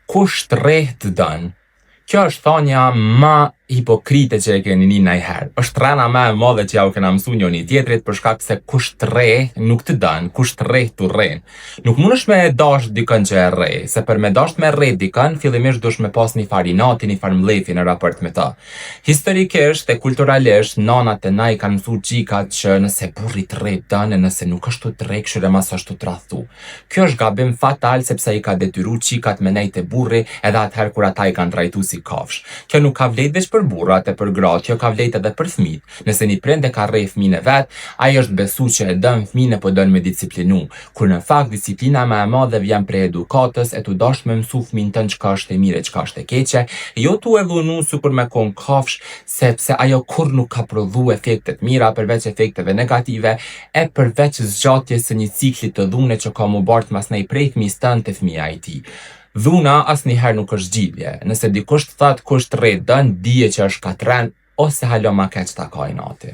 kusht rreth të dën. Kjo është thonja ma hipokrite që e keni një najherë. Është rana ma e madhe që ja u kena mësu njëri tjetrit për shkak se kusht rreth nuk të dën, kusht rreth të rren. Nuk mundesh me dash dikën që e rre, se për me dash me rre dikën, fillimisht dush me pas një far inati, një far mlefi në raport me ta. Historikisht e kulturalisht, nanat e na i kanë mësu gjikat që nëse burri të rre dën, e nëse nuk është të rre, këshire mas është të rrathu. Kjo është gabim fatal sepse i ka detyru qikat me nejt e burri edhe atëherë kur ata i kanë trajtu si kafsh. Kjo nuk ka vlet veç për burrat e për gratë, kjo ka vlet edhe për fëmijët. Nëse një prind e ka rre fëmijën e vet, ai është besu që e dën fëmijën e po dën me disciplinu, kur në fakt disiplina më e madhe vjen prej edukatës, e tu dash me mësu fëmijën tënd çka është e mirë e çka është e keqe, jo tu e dhunu sikur me kon kafsh, sepse ajo kur nuk ka prodhu efektet mira përveç efekteve negative, e përveç zgjatjes së një cikli të dhune që ka mu bart mas nej prej fëmijës tënd te fëmija e tij. Dhuna asnjëherë nuk është gjidhje. Nëse dikush thot kusht rreth dën, dije që është katren ose halo ma keq ta ka inati.